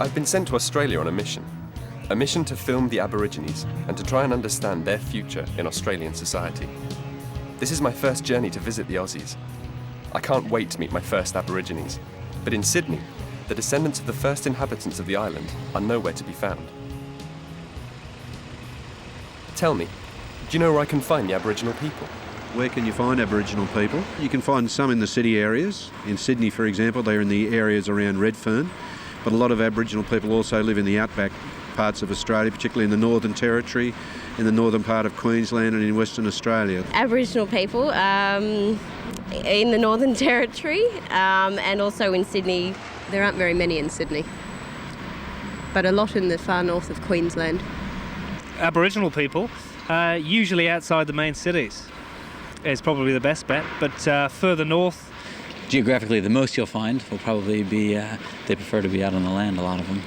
I've been sent to Australia on a mission to film the Aborigines and to try and understand their future in Australian society. This is my first journey to visit the Aussies. I can't wait to meet my first Aborigines, but in Sydney, the descendants of the first inhabitants of the island are nowhere to be found. Tell me, do you know where I can find the Aboriginal people? Where can you find Aboriginal people? You can find some in the city areas. In Sydney, for example, they're in the areas around Redfern, but a lot of Aboriginal people also live in the outback parts of Australia, particularly in the Northern Territory, in the northern part of Queensland and in Western Australia. Aboriginal people in the Northern Territory and also in Sydney. There aren't very many in Sydney, but a lot in the far north of Queensland. Aboriginal people usually outside the main cities is probably the best bet, but further north. Geographically, the most you'll find will probably be they prefer to be out on the land, a lot of them.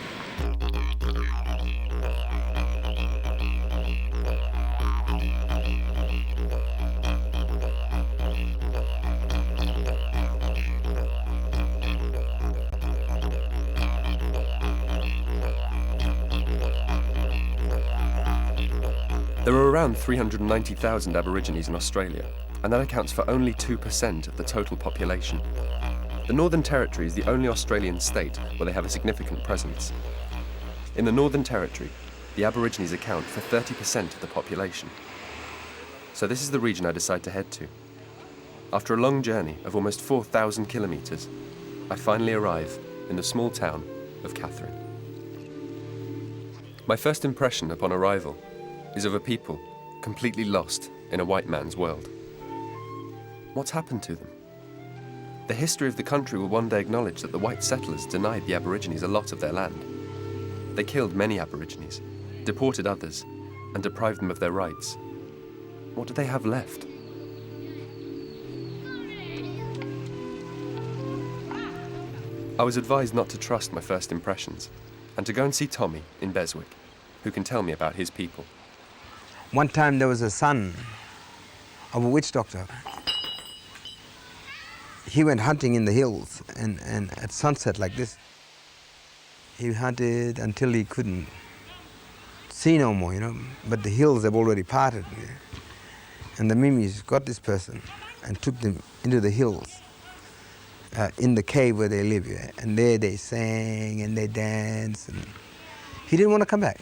There are around 390,000 Aborigines in Australia, and that accounts for only 2% of the total population. The Northern Territory is the only Australian state where they have a significant presence. In the Northern Territory, the Aborigines account for 30% of the population. So this is the region I decide to head to. After a long journey of almost 4,000 kilometres, I finally arrive in the small town of Katherine. My first impression upon arrival is of a people completely lost in a white man's world. What's happened to them? The history of the country will one day acknowledge that the white settlers denied the Aborigines a lot of their land. They killed many Aborigines, deported others, and deprived them of their rights. What do they have left? I was advised not to trust my first impressions, and to go and see Tommy in Beswick, who can tell me about his people. One time there was a son of a witch doctor. He went hunting in the hills, and at sunset like this, he hunted until he couldn't see no more, but the hills have already parted. And the Mimis got this person and took them into the hills, in the cave where they live, and there they sang and they danced, and he didn't want to come back.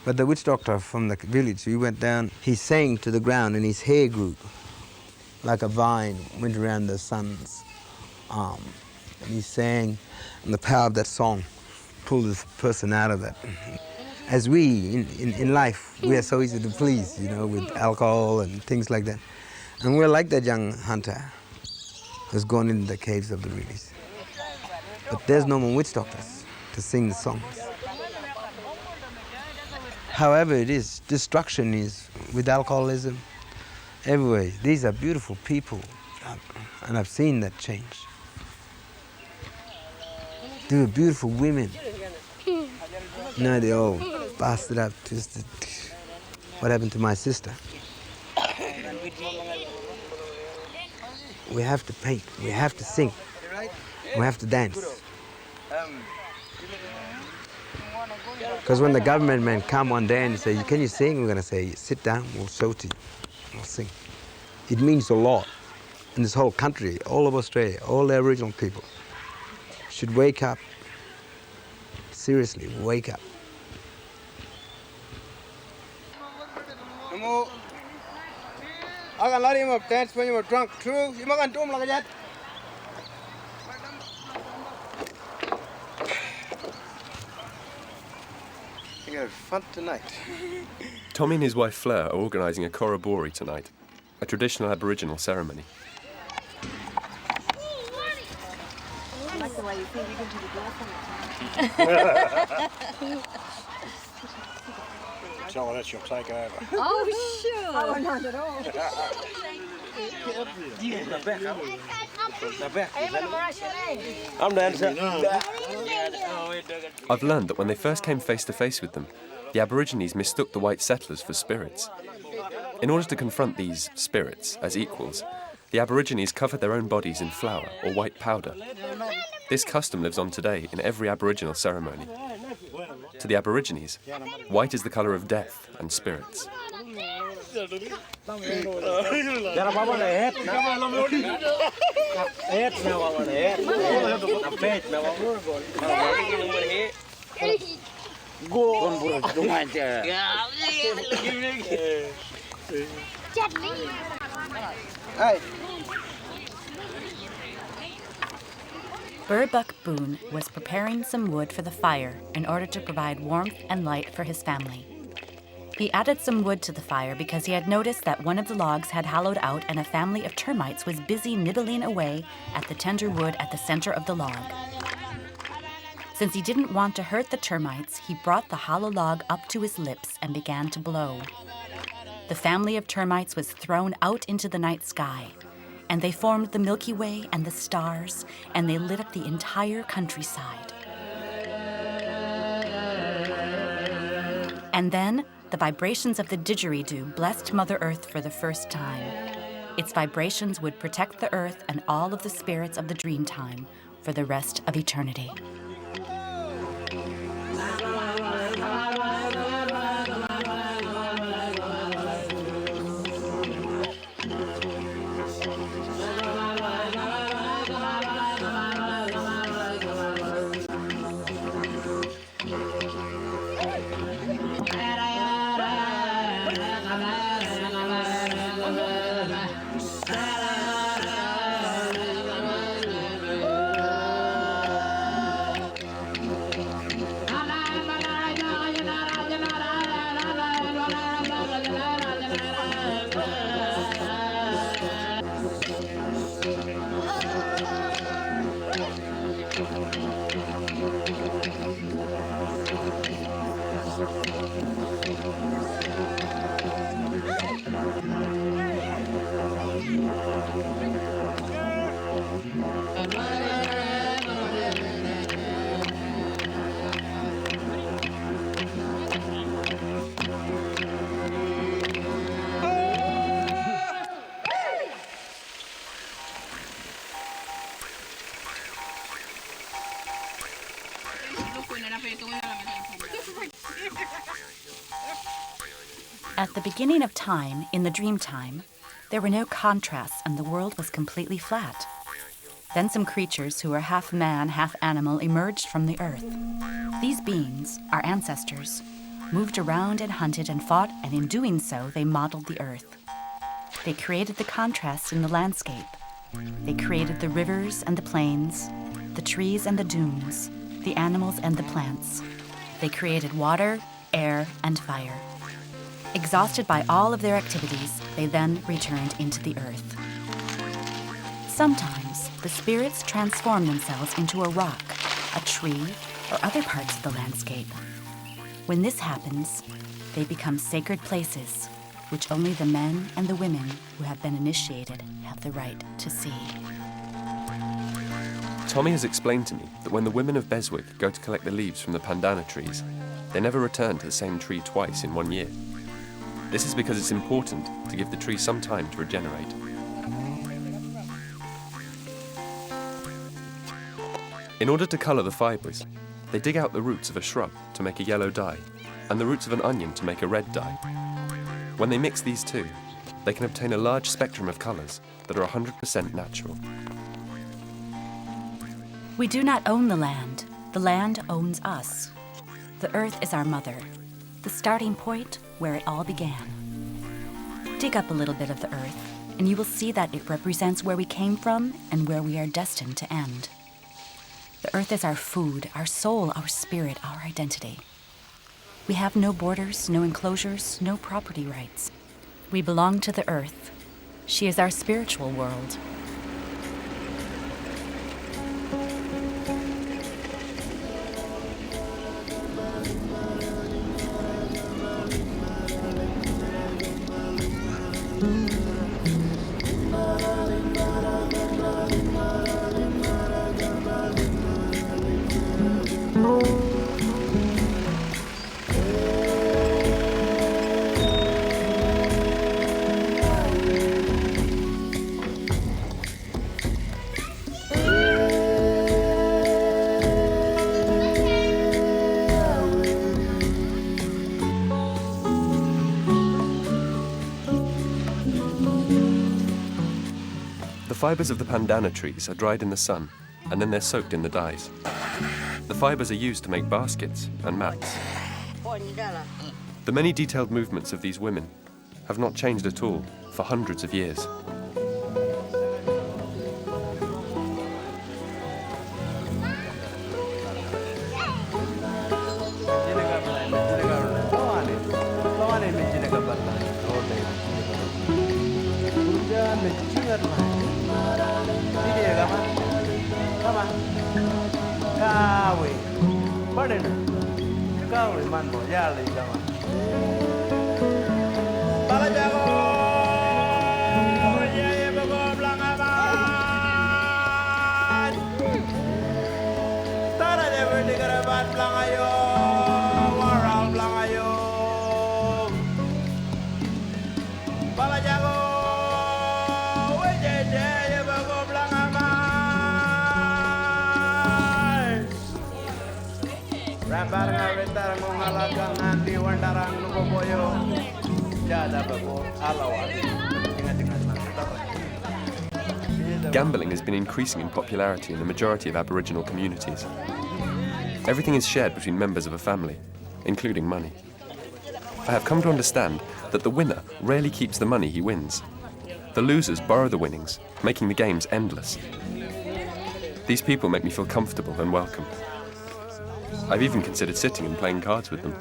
But the witch doctor from the village, he went down, he sang to the ground and his hair grew like a vine, went around the son's arm. And he sang, and the power of that song pulled this person out of that. As we, in life, we are so easy to please, with alcohol and things like that. And we're like that young hunter who's gone into the caves of the Ridleys. But there's no more witch doctors to sing the songs. However it is, destruction is with alcoholism everywhere. These are beautiful people, and I've seen that change. They were beautiful women. Now they're all busted up, twisted. What happened to my sister? We have to paint, we have to sing, we have to dance. Because when the government men come one day and say, can you sing? We're going to say, sit down, we'll show to you, we'll sing. It means a lot in this whole country, all of Australia, all the Aboriginal people should wake up. Seriously, wake up. I can let him dance when you were drunk, true? You mustn't do him like that. You're gonna have fun tonight. Tommy and his wife Fleur are organising a corroboree tonight, a traditional Aboriginal ceremony. I like the way you think you can do the door from it. Tell her that she'll take over. Oh, sure. Oh, not at all. I'm dancing. I've learned that when they first came face to face with them, the Aborigines mistook the white settlers for spirits. In order to confront these spirits as equals, the Aborigines covered their own bodies in flour or white powder. This custom lives on today in every Aboriginal ceremony. To the Aborigines, white is the colour of death and spirits. Burbuck Boone was preparing some wood for the fire in order to provide warmth and light for his family. He added some wood to the fire because he had noticed that one of the logs had hollowed out and a family of termites was busy nibbling away at the tender wood at the center of the log. Since he didn't want to hurt the termites, he brought the hollow log up to his lips and began to blow. The family of termites was thrown out into the night sky, and they formed the Milky Way and the stars, and they lit up the entire countryside. And then, the vibrations of the didgeridoo blessed Mother Earth for the first time. Its vibrations would protect the Earth and all of the spirits of the Dreamtime for the rest of eternity. At the beginning of time, in the Dreamtime, there were no contrasts and the world was completely flat. Then some creatures who were half man, half animal emerged from the earth. These beings, our ancestors, moved around and hunted and fought, and in doing so, they modeled the earth. They created the contrasts in the landscape. They created the rivers and the plains, the trees and the dunes, the animals and the plants. They created water, air, and fire. Exhausted by all of their activities, they then returned into the earth. Sometimes, the spirits transform themselves into a rock, a tree, or other parts of the landscape. When this happens, they become sacred places, which only the men and the women who have been initiated have the right to see. Tommy has explained to me that when the women of Beswick go to collect the leaves from the pandana trees, they never return to the same tree twice in 1 year. This is because it's important to give the tree some time to regenerate. In order to colour the fibres, they dig out the roots of a shrub to make a yellow dye, and the roots of an onion to make a red dye. When they mix these two, they can obtain a large spectrum of colours that are 100% natural. We do not own the land owns us. The earth is our mother, the starting point where it all began. Dig up a little bit of the earth, and you will see that it represents where we came from and where we are destined to end. The earth is our food, our soul, our spirit, our identity. We have no borders, no enclosures, no property rights. We belong to the earth. She is our spiritual world. fibres of the pandana trees are dried in the sun, and then they're soaked in the dyes. The fibres are used to make baskets and mats. The many detailed movements of these women have not changed at all for hundreds of years. Gambling has been increasing in popularity in the majority of Aboriginal communities. Everything is shared between members of a family, including money. I have come to understand that the winner rarely keeps the money he wins. The losers borrow the winnings, making the games endless. These people make me feel comfortable and welcome. I've even considered sitting and playing cards with them.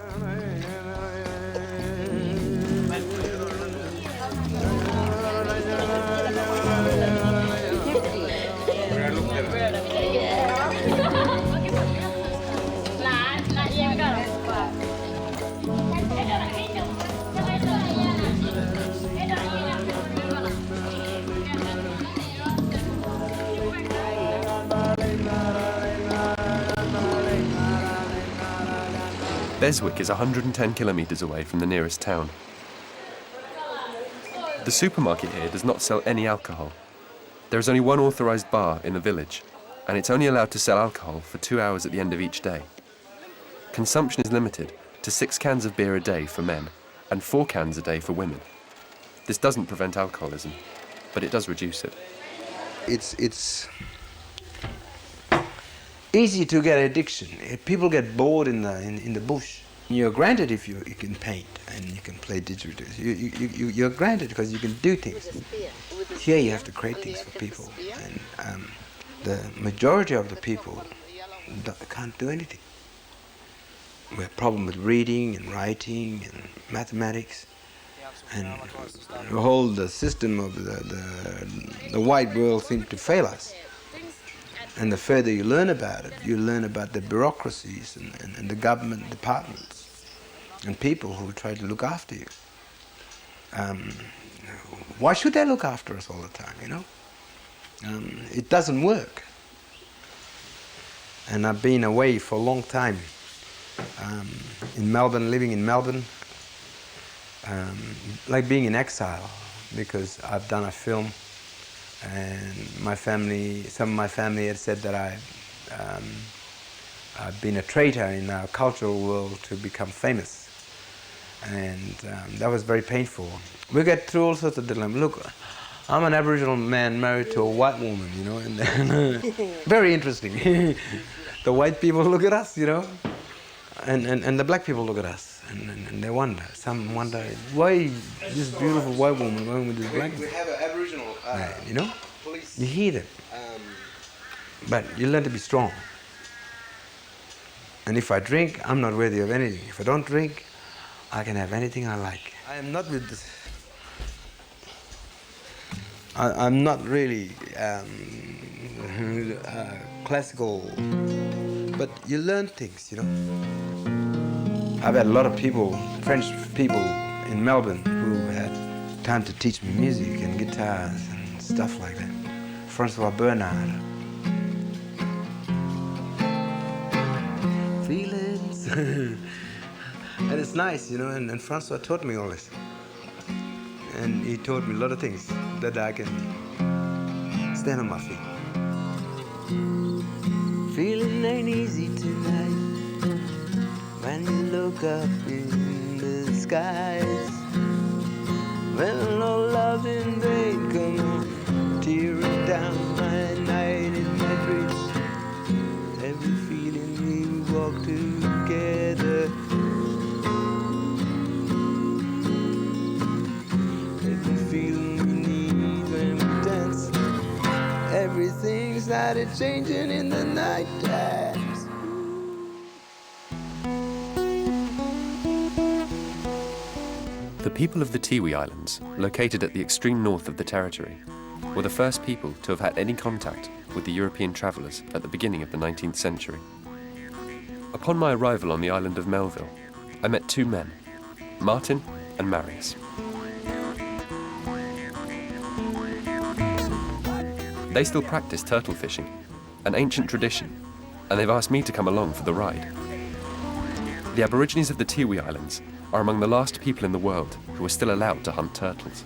Beswick is 110 kilometres away from the nearest town. The supermarket here does not sell any alcohol. There is only one authorised bar in the village, and it's only allowed to sell alcohol for 2 hours at the end of each day. Consumption is limited to 6 cans of beer a day for men and 4 cans a day for women. This doesn't prevent alcoholism, but it does reduce it. It's easy to get addiction. People get bored in the bush. You're granted if you can paint and you can play didgeridoo. You're granted because you can do things. Here you have to create things for people, and the majority of the people can't do anything. We have a problem with reading and writing and mathematics, and the system of the white world seems to fail us. And the further you learn about it, you learn about the bureaucracies and the government departments and people who try to look after you. Why should they look after us all the time, you know? It doesn't work. And I've been away for a long time in Melbourne, living in Melbourne, like being in exile, because I've done a film. And some of my family had said that I've been a traitor in our cultural world to become famous. And that was very painful. We get through all sorts of dilemmas. Look, I'm an Aboriginal man married to a white woman, you know, and very interesting. The white people look at us, you know, and the black people look at us. And they wonder. Some wonder, why this beautiful white woman going with this black woman? We have an Aboriginal, you know? Police. You hear them. But you learn to be strong. And if I drink, I'm not worthy of anything. If I don't drink, I can have anything I like. I am not with this. I'm not really classical, but you learn things, you know? I've had a lot of people, French people in Melbourne, who had time to teach me music and guitars and stuff like that. Francois Bernard. Feelings. And it's nice, you know, and Francois taught me all this. And he taught me a lot of things that I can stand on my feet. Feeling ain't easy tonight. When you look up in the skies, when no love in vain, come on, tear it down. started changing in the night times. The people of the Tiwi Islands, located at the extreme north of the territory, were the first people to have had any contact with the European travellers at the beginning of the 19th century. Upon my arrival on the island of Melville, I met two men, Martin and Marius. They still practice turtle fishing, an ancient tradition, and they've asked me to come along for the ride. The Aborigines of the Tiwi Islands are among the last people in the world who are still allowed to hunt turtles.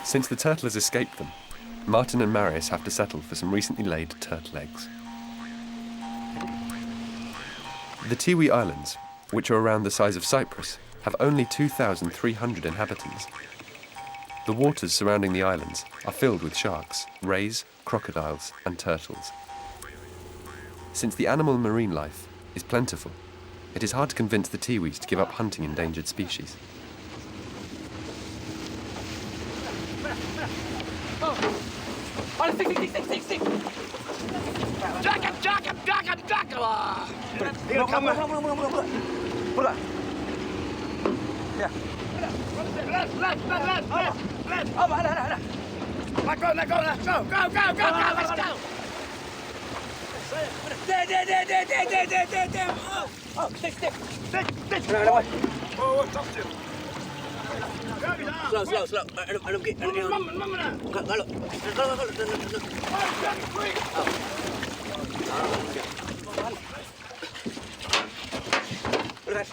Since the turtle has escaped them, Martin and Marius have to settle for some recently laid turtle eggs. The Tiwi Islands, which are around the size of Cyprus, have only 2,300 inhabitants. The waters surrounding the islands are filled with sharks, rays, crocodiles, and turtles. Since the animal and marine life is plentiful, it is hard to convince the Tiwis to give up hunting endangered species. Slow.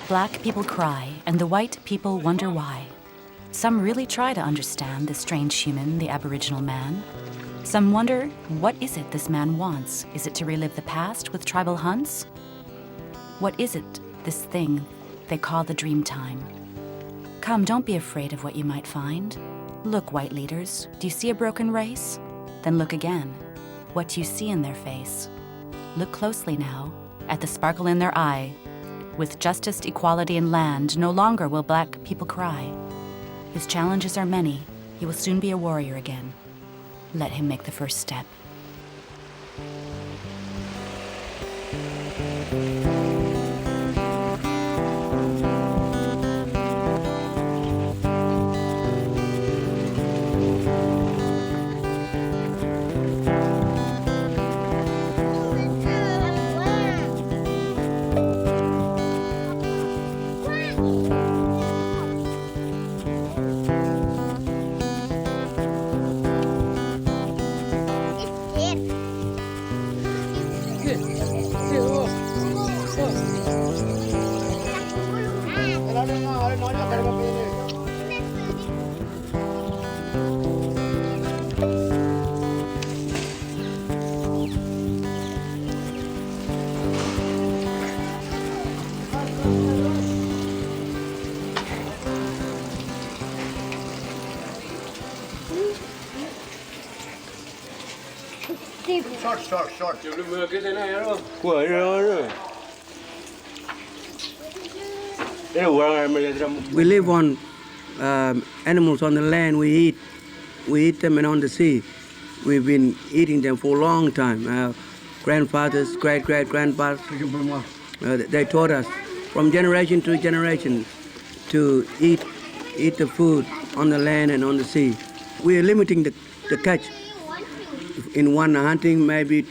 Black people cry, and the white people wonder why. Some really try to understand the strange human, the Aboriginal man. Some wonder, what is it this man wants? Is it to relive the past with tribal hunts? What is it, this thing they call the Dreamtime? Come, don't be afraid of what you might find. Look, white leaders, do you see a broken race? Then look again. What do you see in their face? Look closely now, at the sparkle in their eye. With justice, equality, and land, no longer will black people cry. His challenges are many. He will soon be a warrior again. Let him make the first step. Short. We live on animals on the land. We eat them, and on the sea. We've been eating them for a long time. Our grandfathers, great-great-grandfathers, they taught us from generation to generation to eat the food on the land and on the sea. We are limiting the catch. In one hunting, maybe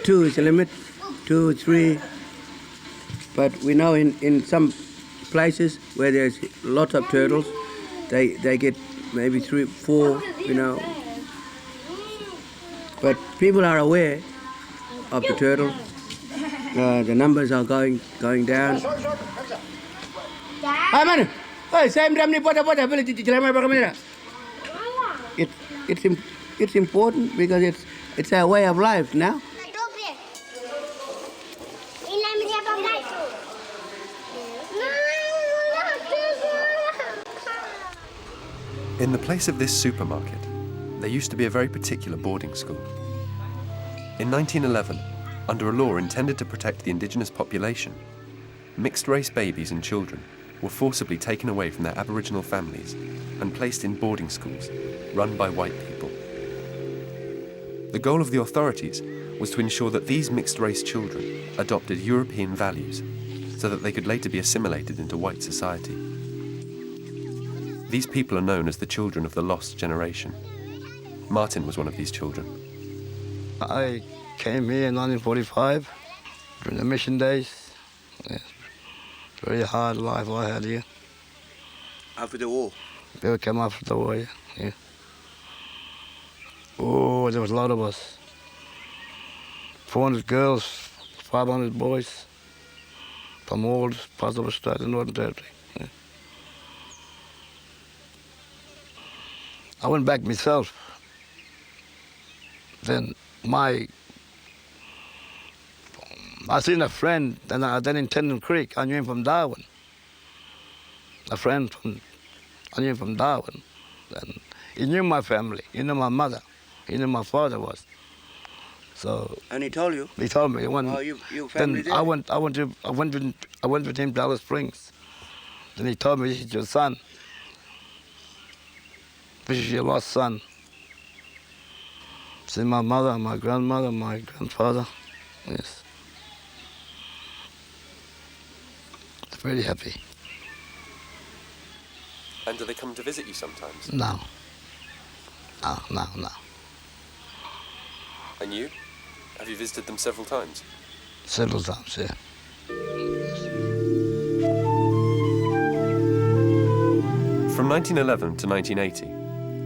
2 is the limit, 2, 3. But we know in some places where there's lots of turtles, they get maybe 3, 4, you know. But people are aware of the turtle. The numbers are going down. It's important because it's our way of life now. In the place of this supermarket, there used to be a very particular boarding school. In 1911, under a law intended to protect the indigenous population, mixed-race babies and children were forcibly taken away from their Aboriginal families and placed in boarding schools run by white people. The goal of the authorities was to ensure that these mixed-race children adopted European values so that they could later be assimilated into white society. These people are known as the children of the lost generation. Martin was one of these children. I came here in 1945 during the mission days. Yeah. Very hard life I had here. After the war? People came after the war, yeah. Oh, there was a lot of us. 400 girls, 500 boys from all parts of Australia and Northern Territory. Yeah. I went back myself. Then I seen a friend then in Tendon Creek. I knew him from Darwin. I knew him from Darwin. And he knew my family. He knew my mother. He knew my father was. So. And he told you? He told me. You family then there? I went with him to Alice Springs. Then he told me, "This is your son. This is your lost son." See my mother, my grandmother, my grandfather. Yes. Very happy. And do they come to visit you sometimes? No. No. And you? Have you visited them several times? Several times, yeah. From 1911 to 1980,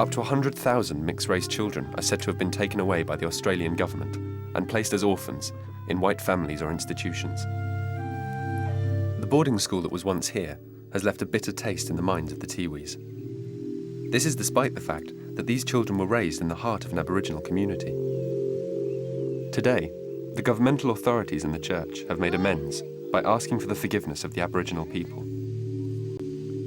up to 100,000 mixed-race children are said to have been taken away by the Australian government and placed as orphans in white families or institutions. The boarding school that was once here has left a bitter taste in the minds of the Tiwis. This is despite the fact that these children were raised in the heart of an Aboriginal community. Today, the governmental authorities and the church have made amends by asking for the forgiveness of the Aboriginal people.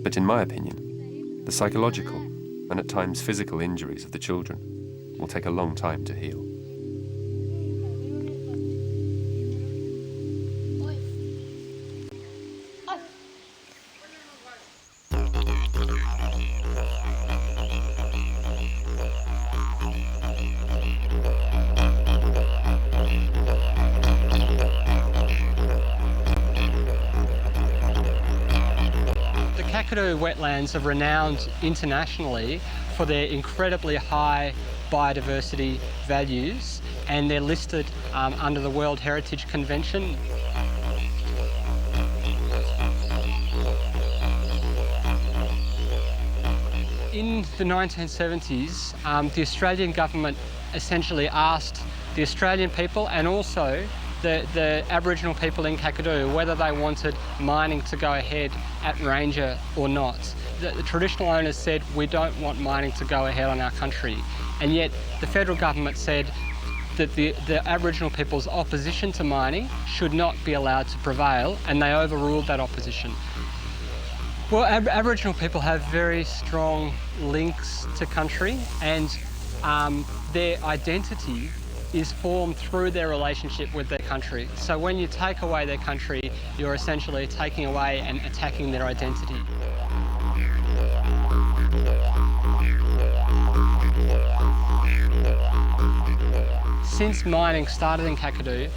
But in my opinion, the psychological and at times physical injuries of the children will take a long time to heal. Kakadu wetlands are renowned internationally for their incredibly high biodiversity values, and they're listed under the World Heritage Convention. In the 1970s, the Australian government essentially asked the Australian people and also the Aboriginal people in Kakadu whether they wanted mining to go ahead at Ranger or not. The traditional owners said, we don't want mining to go ahead on our country. And yet the federal government said that the Aboriginal people's opposition to mining should not be allowed to prevail, and they overruled that opposition. Well, Aboriginal people have very strong links to country, and their identity is formed through their relationship with their country. So when you take away their country, you're essentially taking away and attacking their identity. Since mining started in Kakadu,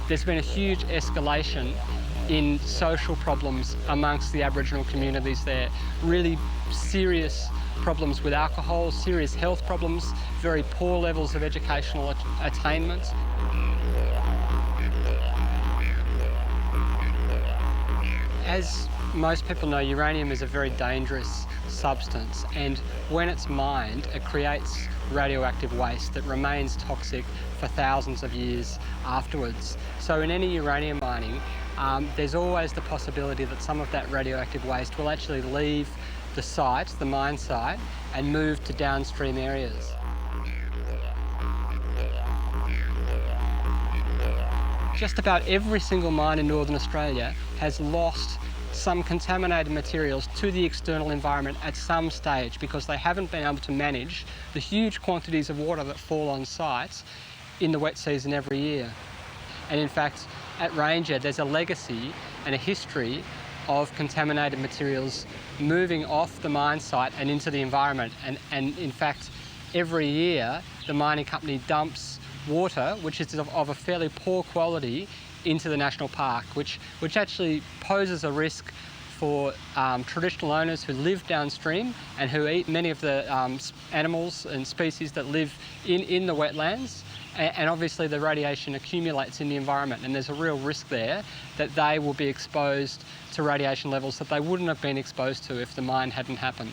there's been a huge escalation in social problems amongst the Aboriginal communities there. Really serious problems with alcohol, serious health problems, very poor levels of educational attainment. As most people know, uranium is a very dangerous substance, and when it's mined, it creates radioactive waste that remains toxic for thousands of years afterwards. So in any uranium mining, there's always the possibility that some of that radioactive waste will actually leave the site, the mine site, and move to downstream areas. Just about every single mine in Northern Australia has lost some contaminated materials to the external environment at some stage because they haven't been able to manage the huge quantities of water that fall on sites in the wet season every year. And in fact, at Ranger, there's a legacy and a history of contaminated materials moving off the mine site and into the environment. And in fact, every year, the mining company dumps water, which is of a fairly poor quality, into the national park, which actually poses a risk for traditional owners who live downstream and who eat many of the animals and species that live in the wetlands. And obviously the radiation accumulates in the environment, and there's a real risk there that they will be exposed to radiation levels that they wouldn't have been exposed to if the mine hadn't happened.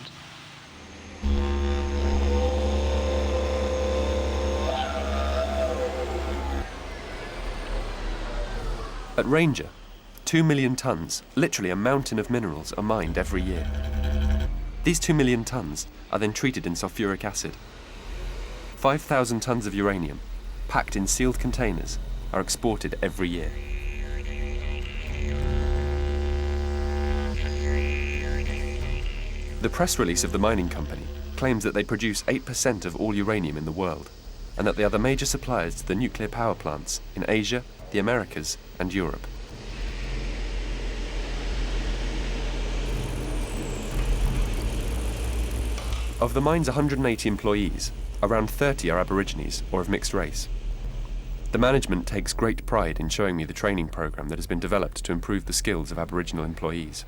At Ranger, 2 million tonnes, literally a mountain of minerals, are mined every year. These 2 million tonnes are then treated in sulfuric acid. 5,000 tonnes of uranium, packed in sealed containers, are exported every year. The press release of the mining company claims that they produce 8% of all uranium in the world, and that they are the major suppliers to the nuclear power plants in Asia, the Americas, and Europe. Of the mine's 180 employees, around 30 are Aborigines or of mixed race. The management takes great pride in showing me the training program that has been developed to improve the skills of Aboriginal employees.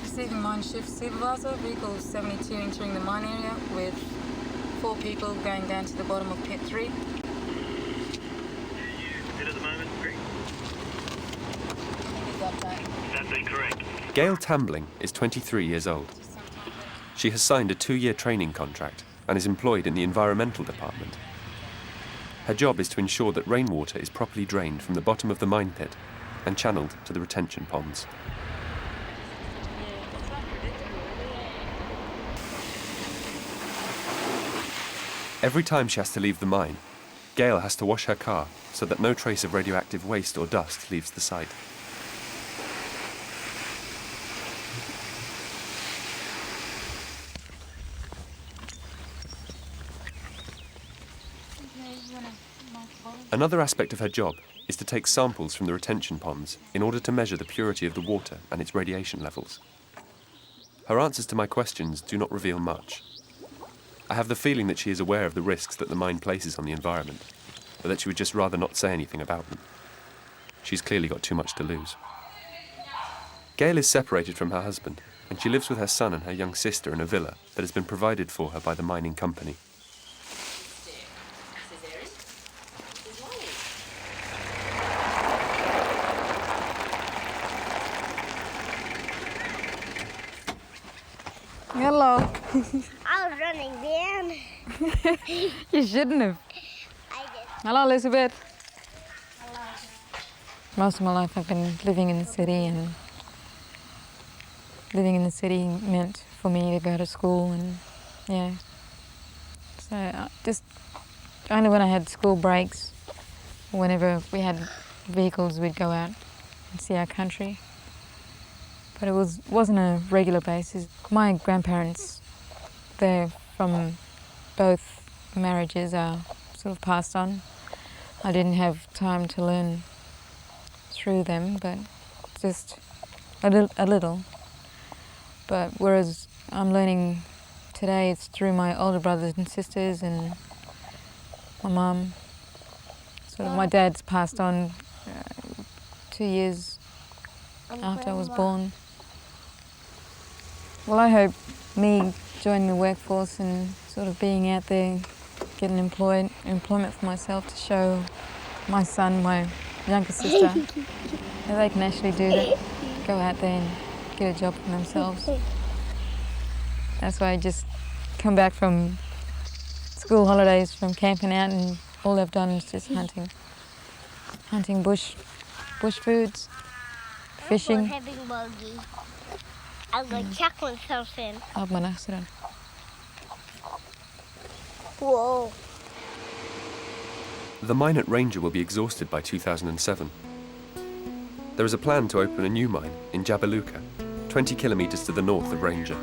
Receiving mine shift supervisor, vehicle 72 entering the mine area with 4 people going down to the bottom of pit 3. Fit at the moment, Greg? That'd be correct. Gail Tambling is 23 years old. She has signed a 2-year training contract and is employed in the environmental department. Her job is to ensure that rainwater is properly drained from the bottom of the mine pit and channeled to the retention ponds. Every time she has to leave the mine, Gail has to wash her car so that no trace of radioactive waste or dust leaves the site. Another aspect of her job is to take samples from the retention ponds in order to measure the purity of the water and its radiation levels. Her answers to my questions do not reveal much. I have the feeling that she is aware of the risks that the mine places on the environment, but that she would just rather not say anything about them. She's clearly got too much to lose. Gail is separated from her husband, and she lives with her son and her young sister in a villa that has been provided for her by the mining company. Hello. I was running down. You shouldn't have. I did. Hello, Elizabeth. Hello. Most of my life I've been living in the city, and living in the city meant for me to go to school, and yeah. So just only when I had school breaks, whenever we had vehicles, we'd go out and see our country. But it wasn't a regular basis. My grandparents, they're from both marriages, are sort of passed on. I didn't have time to learn through them, but just a little. But whereas I'm learning today, it's through my older brothers and sisters and my mum. Sort of my dad's passed on 2 years after I was born. Well, I hope me joining the workforce and sort of being out there, getting employment for myself to show my son, my younger sister, They can actually do that, go out there and get a job for themselves. That's why I just come back from school holidays, from camping out, and all they've done is just hunting bush foods, fishing. I'm having bogey. I'm going to chuck myself in. Op mijn achterin. Whoa. The mine at Ranger will be exhausted by 2007. There is a plan to open a new mine in Jabiluka, 20 kilometres to the north of Ranger.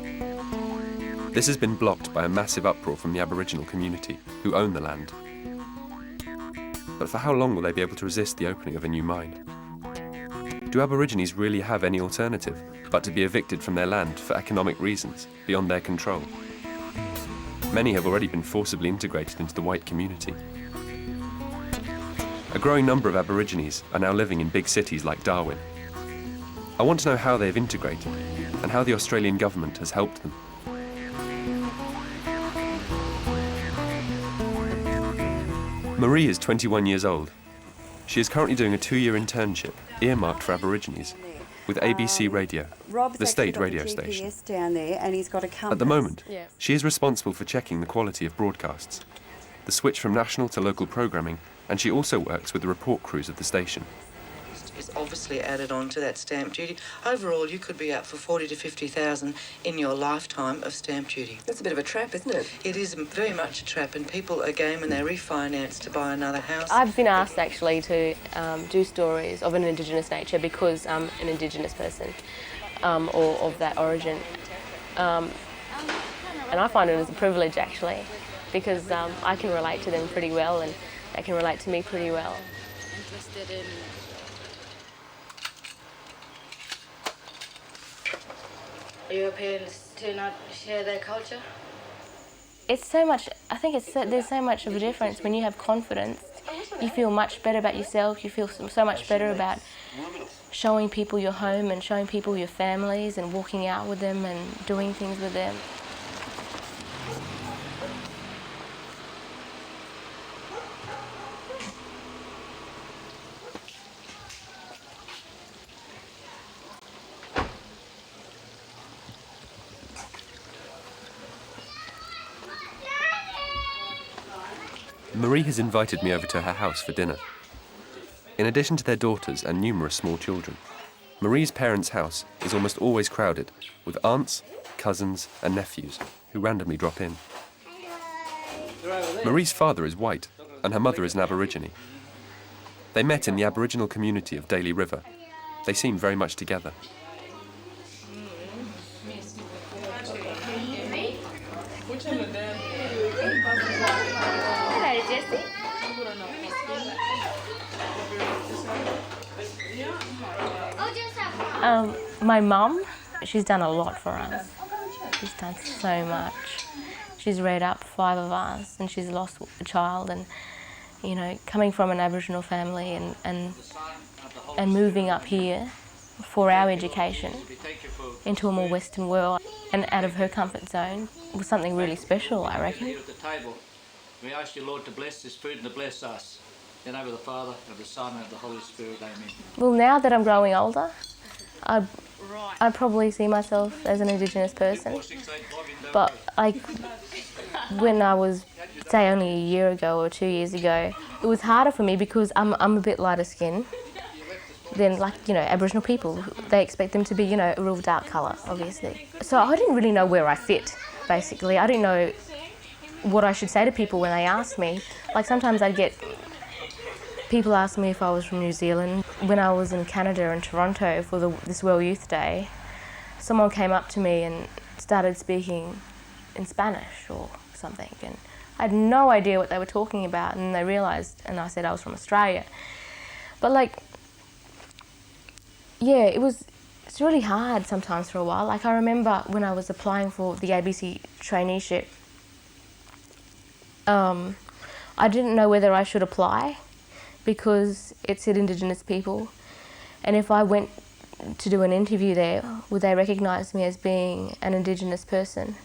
This has been blocked by a massive uproar from the Aboriginal community, who own the land. But for how long will they be able to resist the opening of a new mine? Do Aborigines really have any alternative but to be evicted from their land for economic reasons beyond their control? Many have already been forcibly integrated into the white community. A growing number of Aborigines are now living in big cities like Darwin. I want to know how they have integrated and how the Australian government has helped them. Marie is 21 years old. She is currently doing a 2-year internship earmarked for Aborigines with ABC Radio, the state radio station. Down there, and he's got a compass. At the moment, she is responsible for checking the quality of broadcasts, the switch from national to local programming, and she also works with the report crews of the station. It's obviously added on to that stamp duty. Overall, you could be up for 40 to 50,000 in your lifetime of stamp duty. That's a bit of a trap, isn't it? It is very much a trap, and people, again, when they refinance to buy another house... I've been asked actually to do stories of an Indigenous nature because I'm an Indigenous person or of that origin. And I find it as a privilege actually because I can relate to them pretty well and they can relate to me pretty well. Interested in... Are your parents to not share their culture? It's so much, I think there's so much of a difference when you have confidence. You feel much better about yourself, you feel so much better about showing people your home and showing people your families and walking out with them and doing things with them. Marie has invited me over to her house for dinner. In addition to their daughters and numerous small children, Marie's parents' house is almost always crowded with aunts, cousins and nephews who randomly drop in. Marie's father is white and her mother is an Aborigine. They met in the Aboriginal community of Daly River. They seem very much together. My mum, she's done a lot for us. She's done so much. She's reared up 5 of us and she's lost a child and, you know, coming from an Aboriginal family and moving up here for our education into a more Western world and out of her comfort zone was something really special, I reckon. Here at the table, we ask you, Lord, to bless this food and to bless us. In the name of the Father, of the Son, and of the Holy Spirit, amen. Well, now that I'm growing older, I probably see myself as an Indigenous person. But when I was, say, only a year ago or 2 years ago, it was harder for me because I'm a bit lighter skinned than, like, you know, Aboriginal people. They expect them to be, you know, a real dark colour, obviously. So I didn't really know where I fit, basically. I didn't know what I should say to people when they asked me. Like, sometimes I'd get people ask me if I was from New Zealand. When I was in Canada and Toronto for this World Youth Day, someone came up to me and started speaking in Spanish or something, and I had no idea what they were talking about, and they realised, and I said I was from Australia. But, like, yeah, it's really hard sometimes for a while. Like, I remember when I was applying for the ABC traineeship, I didn't know whether I should apply because it said Indigenous people, and if I went to do an interview there, would they recognise me as being an Indigenous person?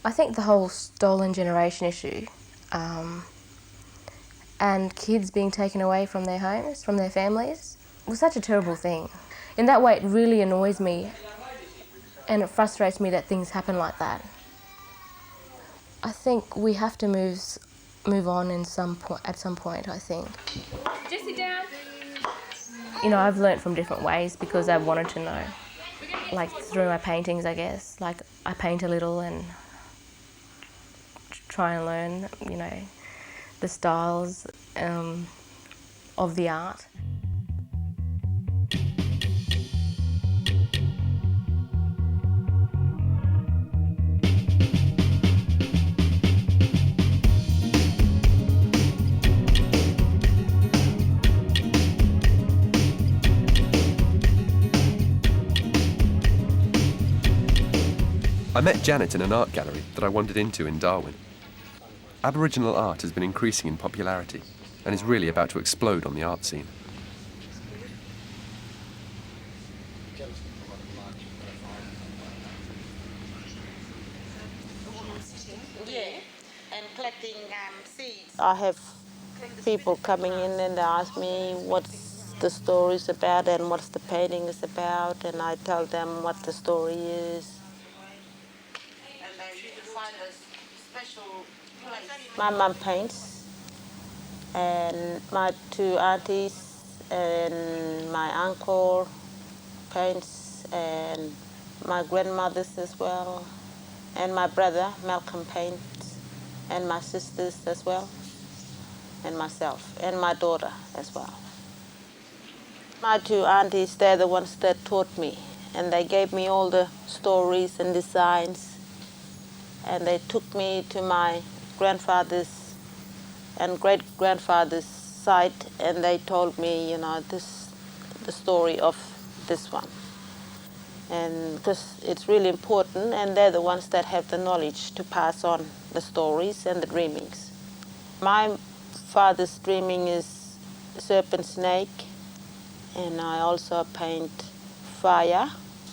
I think the whole stolen generation issue and kids being taken away from their homes, from their families, was such a terrible thing. In that way, it really annoys me and it frustrates me that things happen like that. I think we have to move on at some point, I think. Just sit down. You know, I've learnt from different ways because I've wanted to know. Like through my paintings, I guess. Like I paint a little and try and learn, you know, the styles of the art. I met Janet in an art gallery that I wandered into in Darwin. Aboriginal art has been increasing in popularity and is really about to explode on the art scene. And collecting seeds. I have people coming in and they ask me what's the story is about and what's the painting is about, and I tell them what the story is. My mum paints, and my two aunties and my uncle paints, and my grandmothers as well, and my brother Malcolm paints, and my sisters as well, and myself, and my daughter as well. My two aunties, they're the ones that taught me, and they gave me all the stories and designs, and they took me to my grandfather's and great-grandfather's site, and they told me, you know, the story of this one. And because it's really important, and they're the ones that have the knowledge to pass on the stories and the dreamings. My father's dreaming is serpent snake, and I also paint fire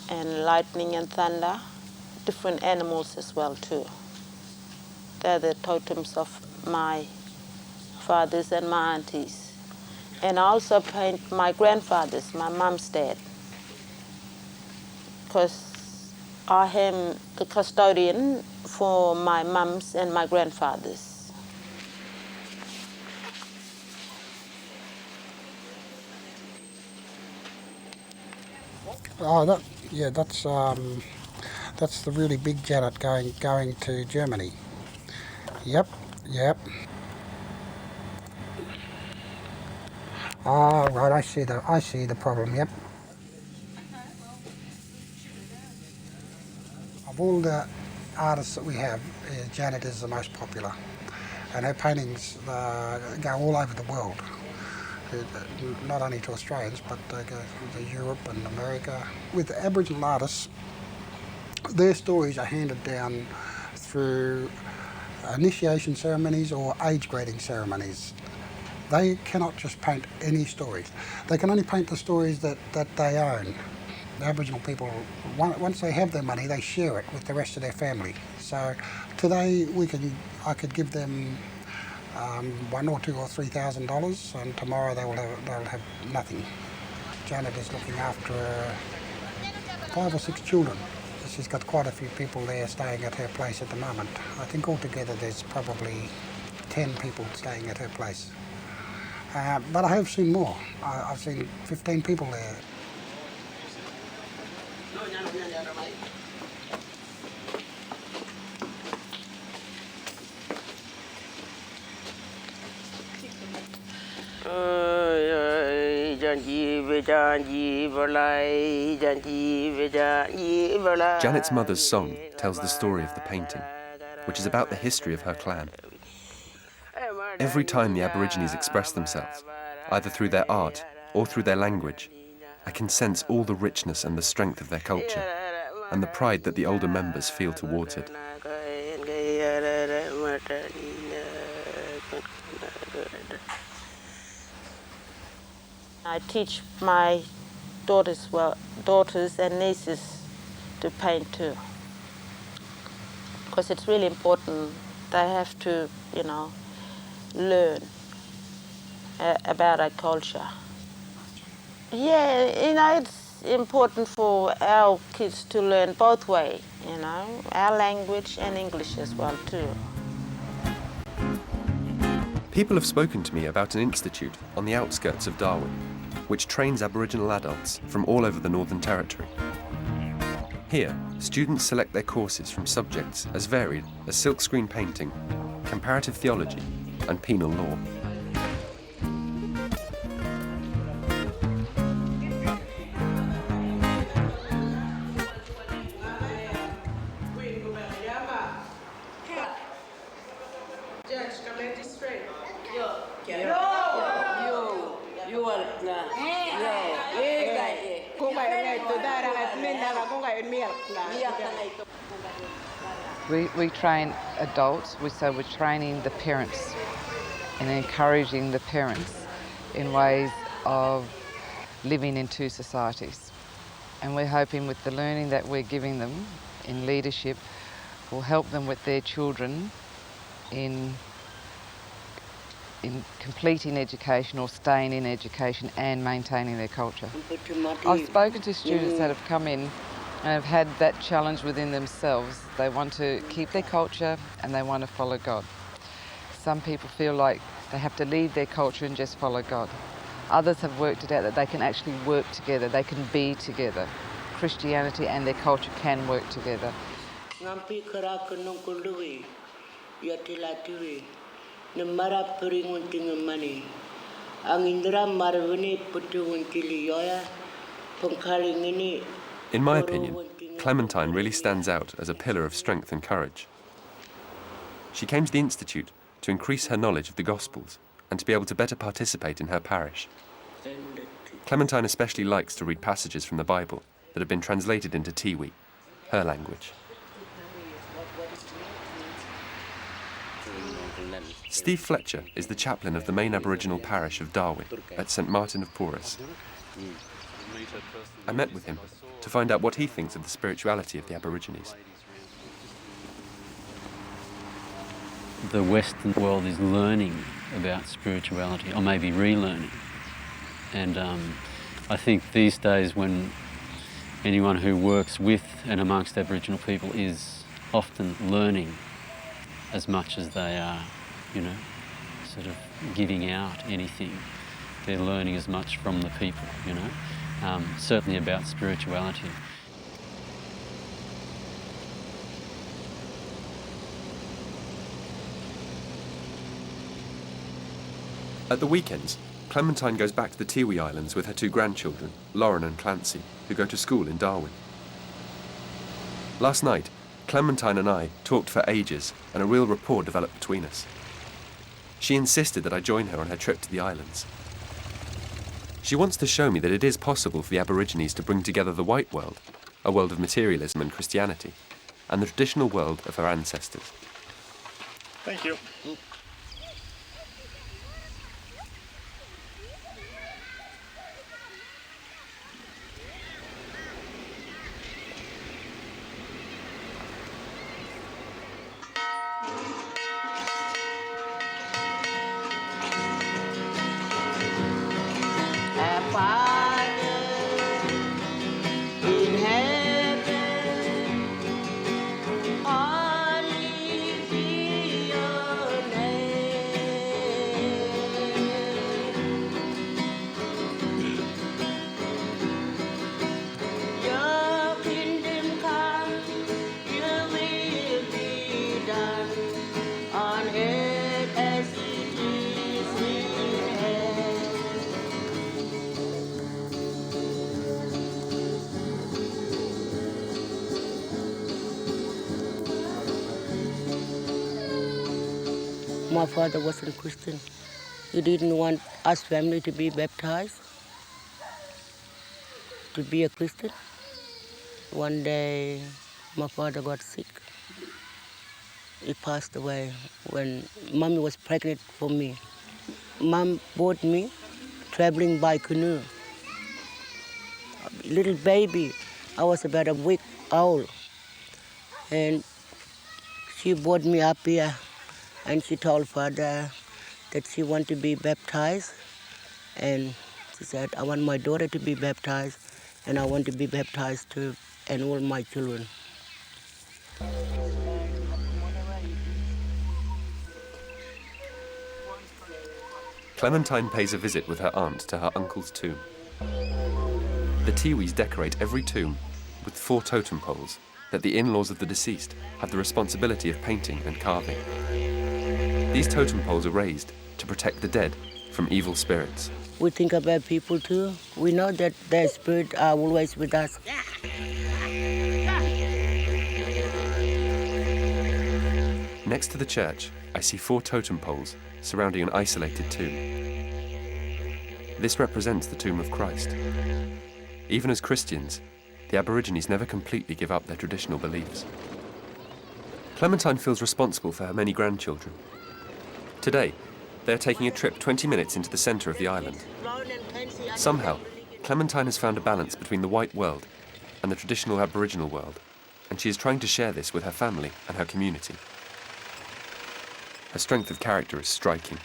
and lightning and thunder, different animals as well too. They're the totems of my fathers and my aunties. And I also paint my grandfathers, my mom's dad, because I am the custodian for my mums and my grandfathers. Oh, that's the really big Janet going to Germany. Yep. Oh, right, I see the problem, yep. Of all the artists that we have, Janet is the most popular. And her paintings go all over the world. Not only to Australians, but they go to Europe and America. With Aboriginal artists, their stories are handed down through initiation ceremonies or age grading ceremonies. They cannot just paint any stories. They can only paint the stories that they own. The Aboriginal people, once they have their money, they share it with the rest of their family. So today I could give them $1,000 or $2,000 or $3,000, and tomorrow they'll have nothing. Janet is looking after 5 or 6 children. She's got quite a few people there staying at her place at the moment. I think altogether there's probably 10 people staying at her place. But I have seen more. I've seen 15 people there. Janet's mother's song tells the story of the painting, which is about the history of her clan. Every time the Aborigines express themselves, either through their art or through their language, I can sense all the richness and the strength of their culture, and the pride that the older members feel towards it. I teach my daughters and nieces to paint too, because it's really important. They have to, learn about our culture. Yeah, it's important for our kids to learn both ways, our language and English as well too. People have spoken to me about an institute on the outskirts of Darwin, which trains Aboriginal adults from all over the Northern Territory. Here, students select their courses from subjects as varied as silkscreen painting, comparative theology, and penal law. We train adults, so we're training the parents and encouraging the parents in ways of living in two societies. And we're hoping with the learning that we're giving them in leadership will help them with their children in completing education or staying in education and maintaining their culture. I've spoken to students that have come in and have had that challenge within themselves. They want to keep their culture and they want to follow God. Some people feel like they have to leave their culture and just follow God. Others have worked it out that they can actually work together, they can be together. Christianity and their culture can work together. In my opinion, Clementine really stands out as a pillar of strength and courage. She came to the Institute to increase her knowledge of the Gospels and to be able to better participate in her parish. Clementine especially likes to read passages from the Bible that have been translated into Tiwi, her language. Steve Fletcher is the chaplain of the main Aboriginal parish of Darwin at St Martin of Porus. I met with him to find out what he thinks of the spirituality of the Aborigines. The Western world is learning about spirituality, or maybe relearning. And I think these days when anyone who works with and amongst Aboriginal people is often learning as much as they are, sort of giving out anything. They're learning as much from the people, certainly about spirituality. At the weekends, Clementine goes back to the Tiwi Islands with her two grandchildren, Lauren and Clancy, who go to school in Darwin. Last night, Clementine and I talked for ages and a real rapport developed between us. She insisted that I join her on her trip to the islands. She wants to show me that it is possible for the Aborigines to bring together the white world, a world of materialism and Christianity, and the traditional world of her ancestors. Thank you. My father wasn't Christian. He didn't want us family to be baptized, to be a Christian. One day, my father got sick. He passed away when Mommy was pregnant for me. Mom bought me traveling by canoe. A little baby, I was about a week old. And she brought me up here. And she told Father that she wanted to be baptized and She said, I want my daughter to be baptized, and I want to be baptized too, and all my children. Clementine pays a visit with her aunt to her uncle's tomb. The Tiwis decorate every tomb with 4 totem poles that the in-laws of the deceased have the responsibility of painting and carving. These totem poles are raised to protect the dead from evil spirits. We think about people too. We know that their spirits are always with us. Next to the church, I see 4 totem poles surrounding an isolated tomb. This represents the tomb of Christ. Even as Christians, the Aborigines never completely give up their traditional beliefs. Clementine feels responsible for her many grandchildren. Today, they are taking a trip 20 minutes into the centre of the island. Somehow, Clementine has found a balance between the white world and the traditional Aboriginal world, and she is trying to share this with her family and her community. Her strength of character is striking.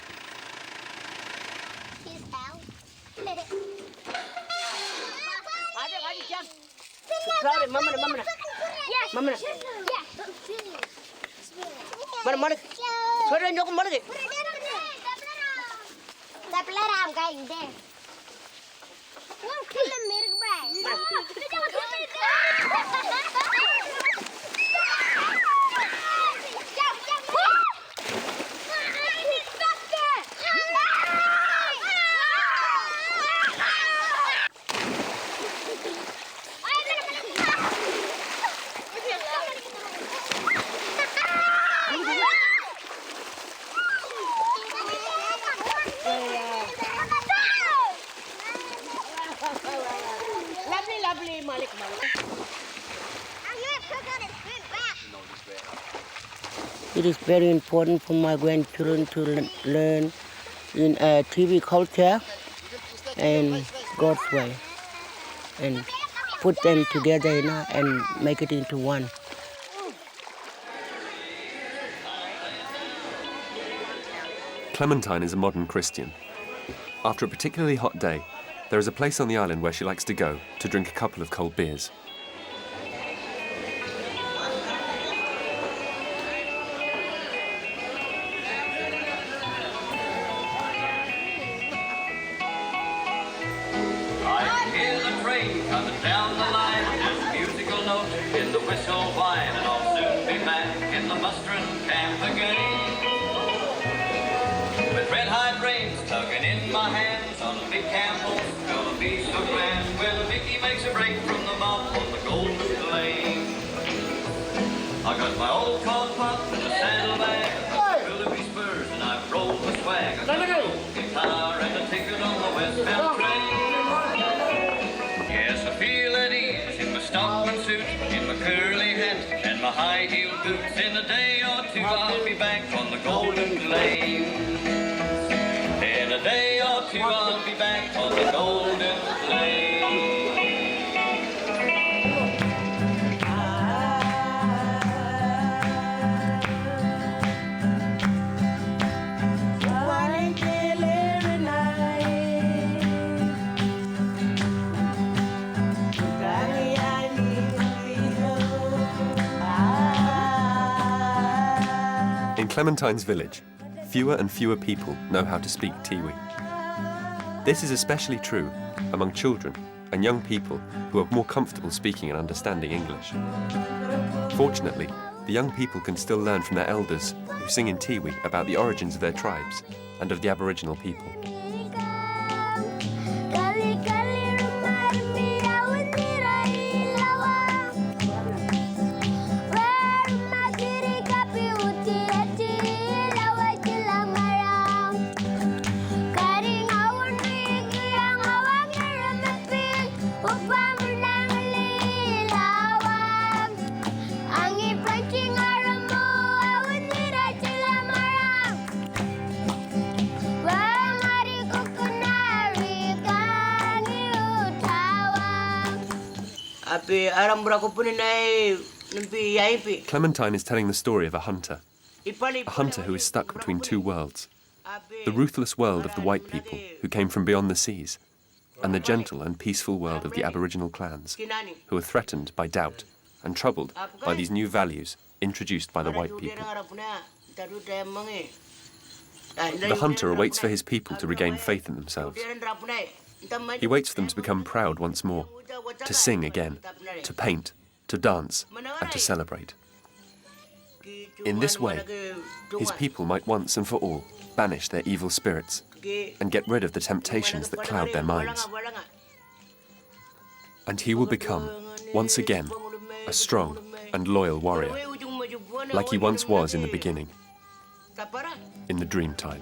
It is very important for my grandchildren to learn in Tiwi culture and God's way, and put them together, and make it into one. Clementine is a modern Christian. After a particularly hot day, there is a place on the island where she likes to go to drink a couple of cold beers. Coming down the line, there's a musical note in the whistle whine, and I'll soon be back in the mustering camp again. With red-hide reins tugging in my hands on a big camel, gonna be so grand. Well, Mickey makes a break from the mop on the golden lane. I got my old corn pop and a saddlebag, Willoughby spurs, and I've rolled the swag. I got an old guitar and a ticket on the westbound train. Feel at ease in my stockman suit, in my curly hat and my high-heeled boots. In a day or two I'll be back on the golden lane. In a day or two I'll be back on the golden lane. In Clementine's village, fewer and fewer people know how to speak Tiwi. This is especially true among children and young people who are more comfortable speaking and understanding English. Fortunately, the young people can still learn from their elders who sing in Tiwi about the origins of their tribes and of the Aboriginal people. Clementine is telling the story of a hunter who is stuck between two worlds. The ruthless world of the white people who came from beyond the seas, and the gentle and peaceful world of the Aboriginal clans, who are threatened by doubt and troubled by these new values introduced by the white people. The hunter awaits for his people to regain faith in themselves. He waits for them to become proud once more, to sing again, to paint, to dance, and to celebrate. In this way, his people might once and for all banish their evil spirits and get rid of the temptations that cloud their minds. And he will become, once again, a strong and loyal warrior, like he once was in the beginning, in the Dreamtime.